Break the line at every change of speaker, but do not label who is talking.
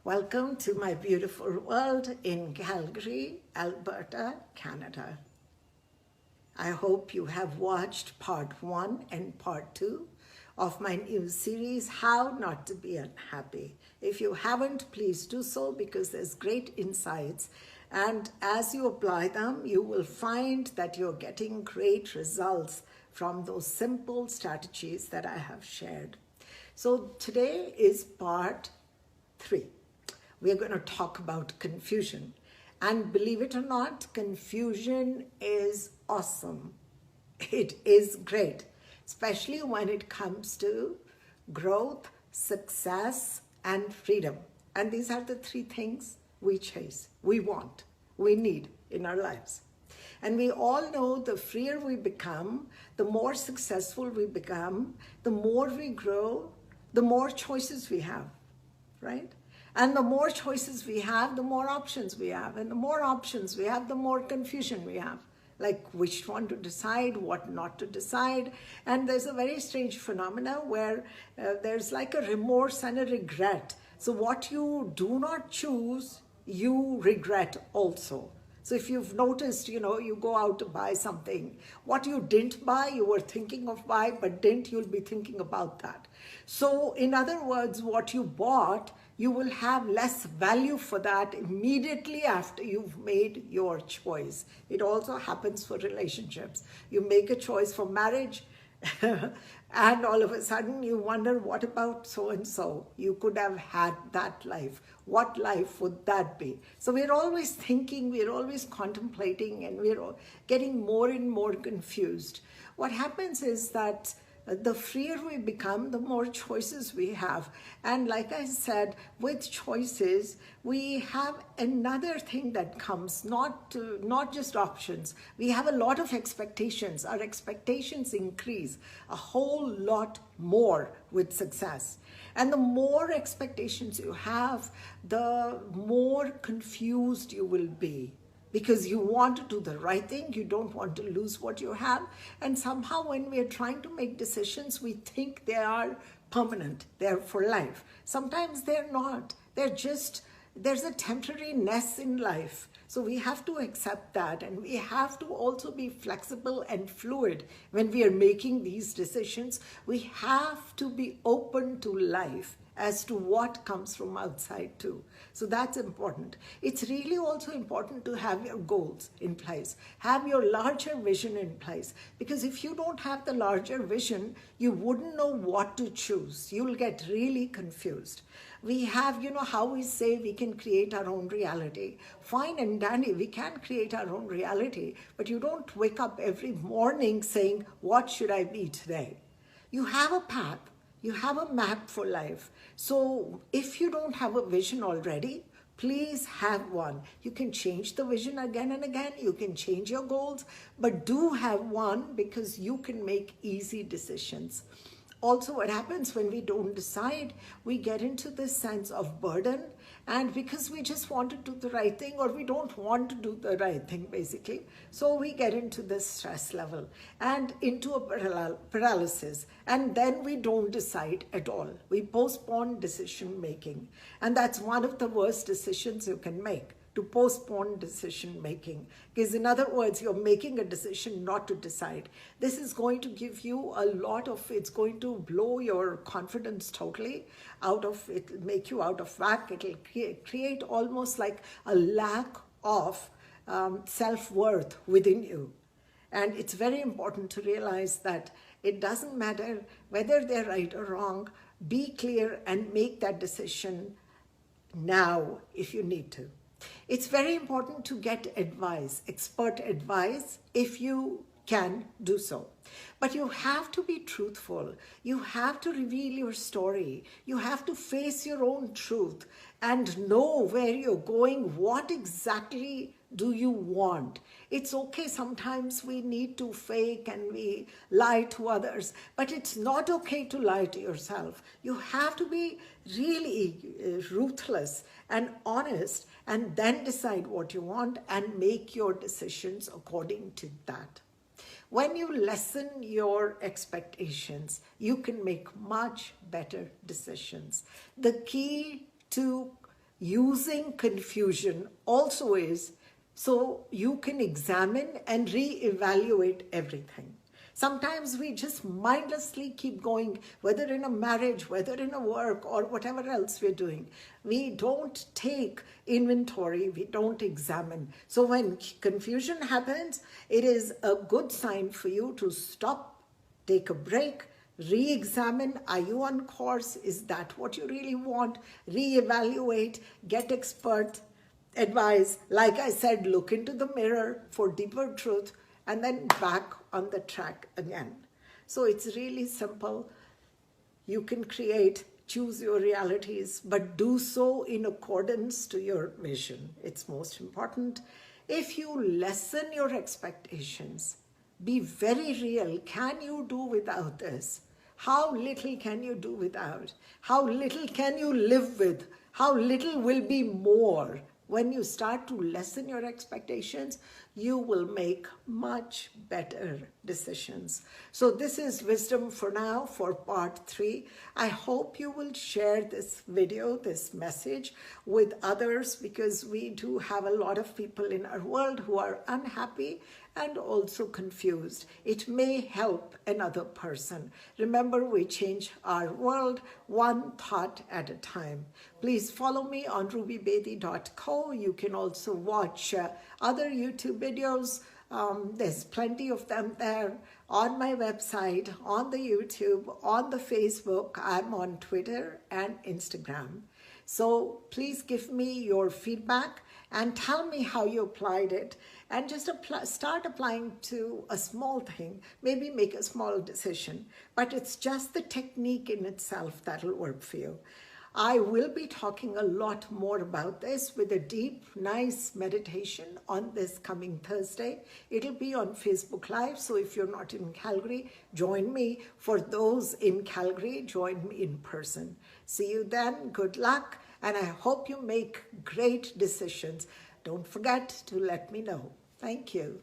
Welcome to my beautiful world in Calgary, Alberta, Canada. I hope you have watched part 1 and part 2 of my new series, How Not to Be Unhappy. If you haven't, please do so because there's great insights. And as you apply them, you will find that you're getting great results from those simple strategies that I have shared. So today is part 3. We're going to talk about confusion. And believe it or not, confusion is awesome. It is great, especially when it comes to growth, success, and freedom. And these are the 3 things we chase, we want, we need in our lives. And we all know the freer we become, the more successful we become, the more we grow, the more choices we have, right? And the more choices we have, the more options we have. And the more options we have, the more confusion we have. Like which one to decide, what not to decide. And there's a very strange phenomena where there's like a remorse and a regret. So what you do not choose, you regret also. So if you've noticed, you go out to buy something. What you didn't buy, you were thinking of buy, but didn't, you'll be thinking about that. So in other words, what you bought, you will have less value for that immediately after you've made your choice. It also happens for relationships. You make a choice for marriage, and all of a sudden you wonder, what about so-and-so? You could have had that life. What life would that be? So we're always thinking, we're always contemplating, and we're getting more and more confused. What happens is that the freer we become, the more choices we have. And like I said, with choices, we have another thing that comes, not just options. We have a lot of expectations. Our expectations increase a whole lot more with success. And the more expectations you have, the more confused you will be. Because you want to do the right thing, you don't want to lose what you have. And somehow when we are trying to make decisions, we think they are permanent, they're for life. Sometimes they're not. There's a temporariness in life. So we have to accept that, and we have to also be flexible and fluid when we are making these decisions. We have to be open to life as to what comes from outside too. So that's important. It's really also important to have your goals in place, have your larger vision in place, because if you don't have the larger vision, you wouldn't know what to choose. You'll get really confused. We have, how we say we can create our own reality. Fine and dandy, we can create our own reality, but you don't wake up every morning saying, what should I be today? You have a path. You have a map for life. So if you don't have a vision already, please have one. You can change the vision again and again. You can change your goals, but do have one because you can make easy decisions. Also, what happens when we don't decide, we get into this sense of burden, and because we just want to do the right thing, or we don't want to do the right thing basically, so we get into this stress level and into a paralysis, and then we don't decide at all. We postpone decision making, and that's one of the worst decisions you can make, to postpone decision making. Because in other words, you're making a decision not to decide. This is going to give you it's going to blow your confidence totally out of it, make you out of whack. It'll create almost like a lack of self-worth within you. And it's very important to realize that it doesn't matter whether they're right or wrong. Be clear and make that decision now if you need to. It's very important to get advice, expert advice, if you can do so. But you have to be truthful. You have to reveal your story. You have to face your own truth and know where you're going, what exactly do you want. It's okay, sometimes we need to fake and we lie to others, but it's not okay to lie to yourself. You have to be really ruthless and honest, and then decide what you want and make your decisions according to that. When you lessen your expectations, you can make much better decisions. The key to using confusion also is so you can examine and reevaluate everything. Sometimes we just mindlessly keep going, whether in a marriage, whether in a work, or whatever else we're doing. We don't take inventory, we don't examine. So when confusion happens, it is a good sign for you to stop, take a break, re-examine. Are you on course? Is that what you really want? Re-evaluate, get expert advice. Like I said, look into the mirror for deeper truth, and then back on the track again. So it's really simple. You can choose your realities, but do so in accordance to your vision. It's most important. If you lessen your expectations, be very real. Can you do without this? How little can you do without? How little can you live with? How little will be more? When you start to lessen your expectations, you will make much better decisions. So this is wisdom for now for part 3. I hope you will share this video, this message with others, because we do have a lot of people in our world who are unhappy and also confused. It may help another person. Remember, we change our world one thought at a time. Please follow me on rubybedi.co. You can also watch other YouTube videos. There's plenty of them there on my website, on the YouTube, on the Facebook. I'm on Twitter and Instagram. So please give me your feedback and tell me how you applied it, and just start applying to a small thing. Maybe make a small decision, but it's just the technique in itself that'll work for you. I will be talking a lot more about this with a deep, nice meditation on this coming Thursday. It'll be on Facebook Live, so if you're not in Calgary, join me. For those in Calgary, join me in person. See you then. Good luck, and I hope you make great decisions. Don't forget to let me know. Thank you.